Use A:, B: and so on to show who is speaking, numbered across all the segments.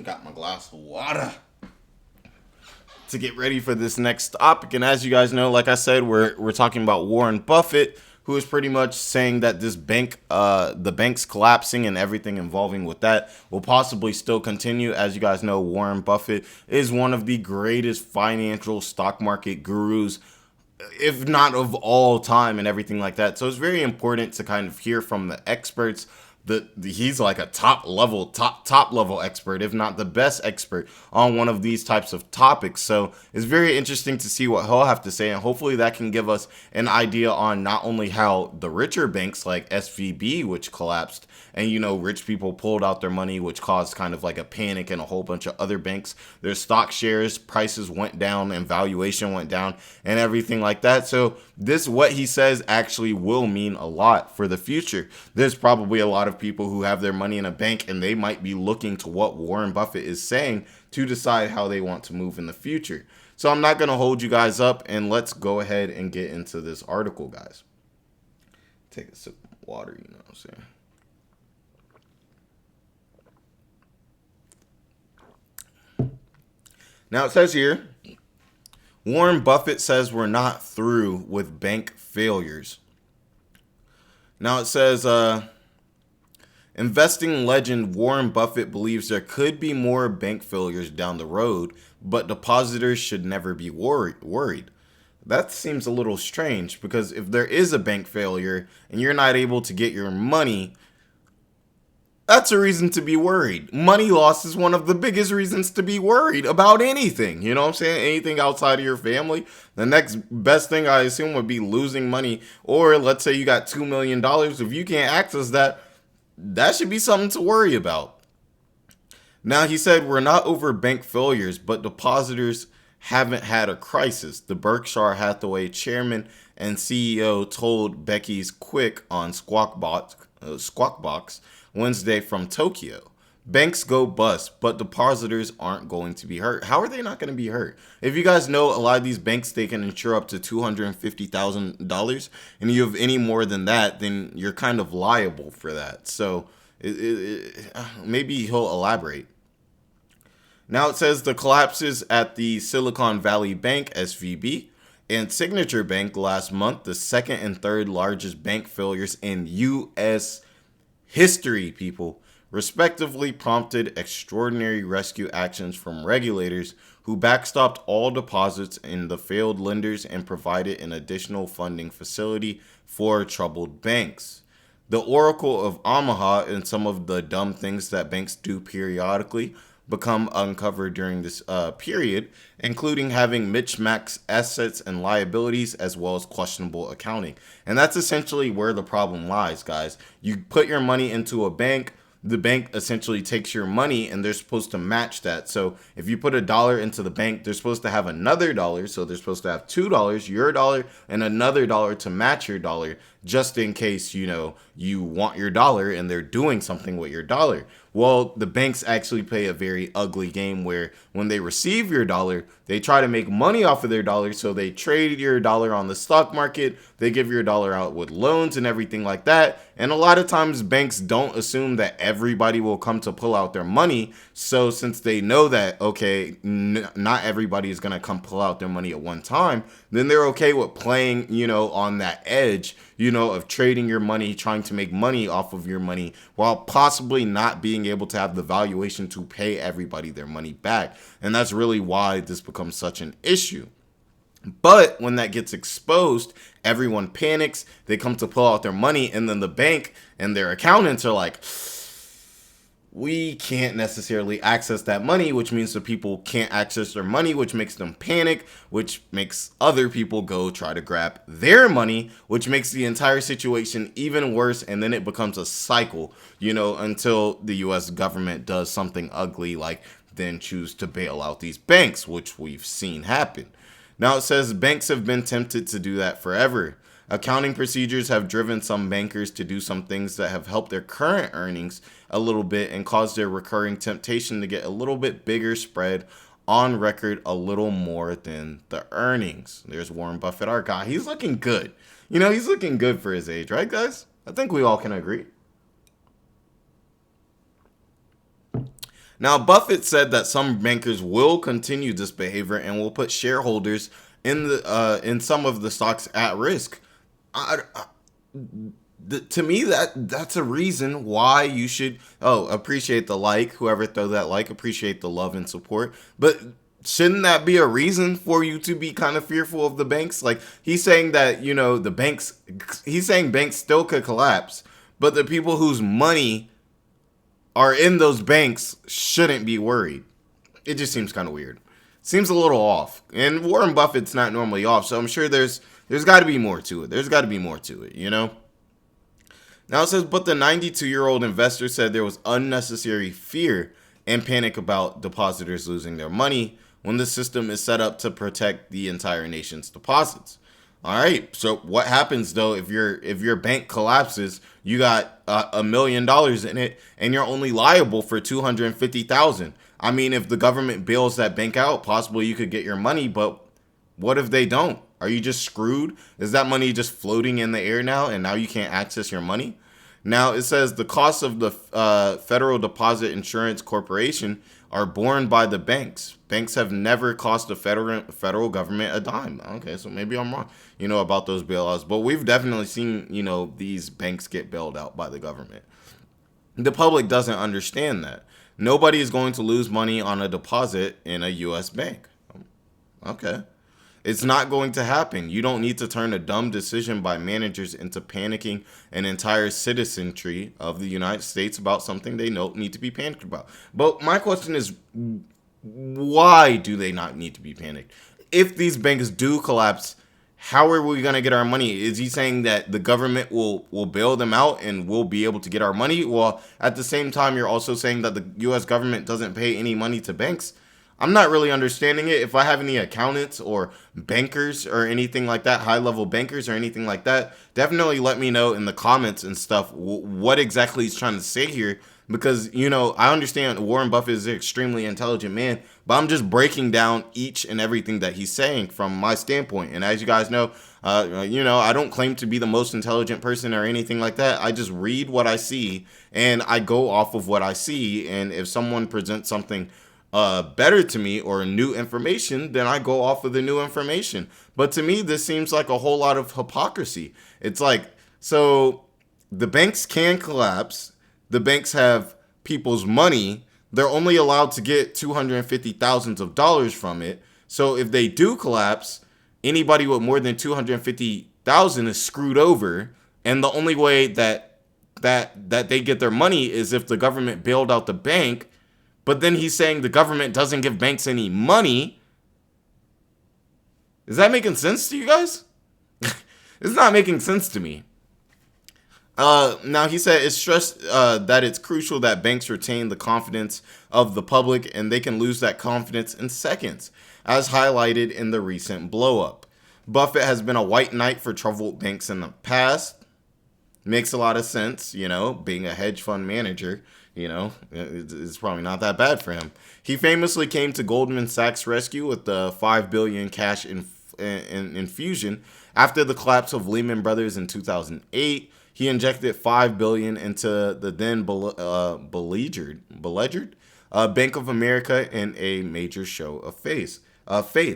A: Got my glass of water to get ready for this next topic. And as you guys know, like I said, we're talking about Warren Buffett, who is pretty much saying that this bank, the bank's collapsing and everything involving with that will possibly still continue. As you guys know, Warren Buffett is one of the greatest financial stock market gurus, if not of all time, and everything like that. So it's very important to kind of hear from the experts. He's like a top level expert, if not the best expert on one of these types of topics. So it's very interesting to see what he'll have to say, and hopefully that can give us an idea on not only how the richer banks like SVB, which collapsed, and rich people pulled out their money, which caused kind of like a panic in a whole bunch of other banks. Their stock shares prices went down and valuation went down and everything like that. So what he says actually will mean a lot for the future. There's probably a lot of people who have their money in a bank, and they might be looking to what Warren Buffett is saying to decide how they want to move in the future. So I'm not going to hold you guys up, and let's go ahead and get into this article, guys. Take a sip of water, you know what I'm saying? Now it says here, Warren Buffett says we're not through with bank failures. Now it says, investing legend Warren Buffett believes there could be more bank failures down the road, but depositors should never be worried. That seems a little strange, because if there is a bank failure and you're not able to get your money, that's a reason to be worried. Money loss is one of the biggest reasons to be worried about anything. You know what I'm saying? Anything outside of your family. The next best thing I assume would be losing money. Or let's say you got $2 million. If you can't access that, that should be something to worry about. Now, he said we're not over bank failures, but depositors haven't had a crisis. The Berkshire Hathaway chairman and CEO told Becky's Quick on Squawk Box Wednesday from Tokyo. Banks go bust, but depositors aren't going to be hurt. How are they not going to be hurt? If you guys know, a lot of these banks, they can insure up to $250,000, and you have any more than that, then you're kind of liable for that. So maybe he'll elaborate. Now it says the collapses at the Silicon Valley Bank, SVB, and Signature Bank last month, the second and third largest bank failures in U.S. history, people, respectively prompted extraordinary rescue actions from regulators who backstopped all deposits in the failed lenders and provided an additional funding facility for troubled banks. The Oracle of Omaha and some of the dumb things that banks do periodically become uncovered during this period, including having mismatched assets and liabilities as well as questionable accounting. And that's essentially where the problem lies, guys. You put your money into a bank, the bank essentially takes your money and they're supposed to match that. So if you put $1 into the bank, they're supposed to have another dollar. So they're supposed to have $2, your dollar, and another dollar to match your dollar, just in case, you want your dollar and they're doing something with your dollar. Well, the banks actually play a very ugly game where when they receive your dollar, they try to make money off of their dollar. So they trade your dollar on the stock market. They give your dollar out with loans and everything like that. And a lot of times banks don't assume that everybody will come to pull out their money. So since they know that, okay, not everybody is going to come pull out their money at one time, then they're okay with playing, on that edge, of trading your money, trying to make money off of your money while possibly not being able to have the valuation to pay everybody their money back. And that's really why this becomes such an issue. But when that gets exposed, everyone panics. They come to pull out their money, and then the bank and their accountants are like, we can't necessarily access that money, which means the people can't access their money, which makes them panic, which makes other people go try to grab their money, which makes the entire situation even worse. And then it becomes a cycle, until the U.S. government does something ugly, like then choose to bail out these banks, which we've seen happen. Now it says banks have been tempted to do that forever. Accounting procedures have driven some bankers to do some things that have helped their current earnings a little bit and caused their recurring temptation to get a little bit bigger spread on record a little more than the earnings. There's Warren Buffett, our guy. He's looking good. He's looking good for his age, right, guys? I think we all can agree. Now, Buffett said that some bankers will continue this behavior and will put shareholders in some of the stocks at risk. I, to me, that's a reason why you should appreciate the like, whoever throw that like, appreciate the love and support. But shouldn't that be a reason for you to be kind of fearful of the banks? Like, he's saying that, the banks, he's saying banks still could collapse, but the people whose money are in those banks shouldn't be worried. It just seems kind of weird. Seems a little off. And Warren Buffett's not normally off, so I'm sure there's got to be more to it. There's got to be more to it, Now it says, but the 92-year-old investor said there was unnecessary fear and panic about depositors losing their money when the system is set up to protect the entire nation's deposits. All right. So what happens though if your bank collapses? You got $1 million in it, and you're only liable for $250,000. I mean, if the government bails that bank out, possibly you could get your money, but what if they don't? Are you just screwed? Is that money just floating in the air now, and now you can't access your money? Now it says the costs of the Federal Deposit Insurance Corporation are borne by the banks. Banks have never cost the federal government a dime. Okay, so maybe I'm wrong, about those bailouts. But we've definitely seen, these banks get bailed out by the government. The public doesn't understand that. Nobody is going to lose money on a deposit in a U.S. bank. Okay. It's not going to happen. You don't need to turn a dumb decision by managers into panicking an entire citizenry of the United States about something they don't need to be panicked about. But my question is, why do they not need to be panicked? If these banks do collapse, how are we going to get our money? Is he saying that the government will bail them out and we'll be able to get our money? Well, at the same time, you're also saying that the U.S. government doesn't pay any money to banks. I'm not really understanding it. If I have any accountants or bankers or anything like that, high-level bankers or anything like that, definitely let me know in the comments and stuff what exactly he's trying to say here. Because, I understand Warren Buffett is an extremely intelligent man, but I'm just breaking down each and everything that he's saying from my standpoint. And as you guys know, I don't claim to be the most intelligent person or anything like that. I just read what I see and I go off of what I see. And if someone presents something better to me or new information, then I go off of the new information. But to me, this seems like a whole lot of hypocrisy. It's like, so the banks can collapse. The banks have people's money. They're only allowed to get $250,000 from it. So if they do collapse, anybody with more than $250,000 is screwed over. And the only way that they get their money is if the government bailed out the bank. But then he's saying the government doesn't give banks any money. Is that making sense to you guys? It's not making sense to me. Now, he said it's stressed that it's crucial that banks retain the confidence of the public, and they can lose that confidence in seconds, as highlighted in the recent blow-up. Buffett has been a white knight for troubled banks in the past. Makes a lot of sense, being a hedge fund manager. It's probably not that bad for him. He famously came to Goldman Sachs' rescue with the $5 billion cash infusion after the collapse of Lehman Brothers in 2008. He injected $5 billion into the then beleaguered Bank of America in a major show of faith.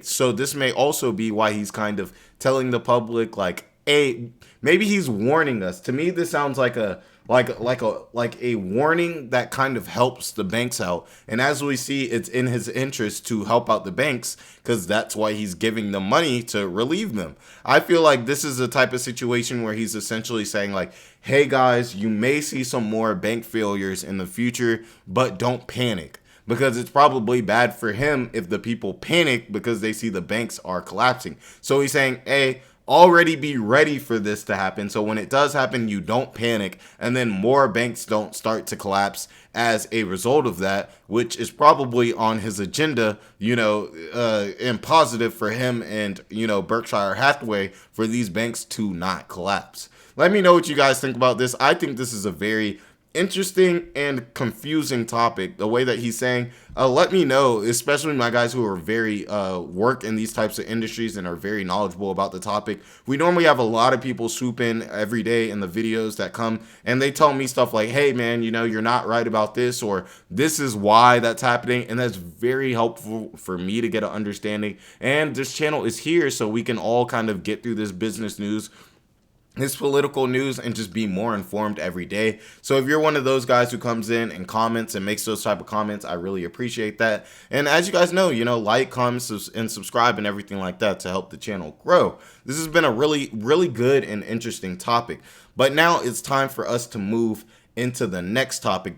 A: So this may also be why he's kind of telling the public, like, hey, maybe he's warning us. To me, this sounds like a warning that kind of helps the banks out. And as we see, it's in his interest to help out the banks because that's why he's giving them money to relieve them. I feel like this is the type of situation where he's essentially saying, like, hey guys, you may see some more bank failures in the future, but don't panic. Because it's probably bad for him if the people panic because they see the banks are collapsing. So he's saying, hey, already be ready for this to happen. So when it does happen, you don't panic, and then more banks don't start to collapse as a result of that, which is probably on his agenda, and positive for him and, Berkshire Hathaway for these banks to not collapse. Let me know what you guys think about this. I think this is a very interesting and confusing topic. The way that he's saying, let me know, especially my guys who are very work in these types of industries and are very knowledgeable about the topic. We normally have a lot of people swoop in every day in the videos that come, and they tell me stuff like, hey man, you know, you're not right about this, or this is why that's happening. And that's very helpful for me to get an understanding. And this channel is here so we can all kind of get through this business news, this political news, and just be more informed every day. So if you're one of those guys who comes in and comments and makes those type of comments, I really appreciate that. And as you guys know, you know, like, comment, and subscribe and everything like that to help the channel grow. This has been a really, really good and interesting topic. But now it's time for us to move into the next topic.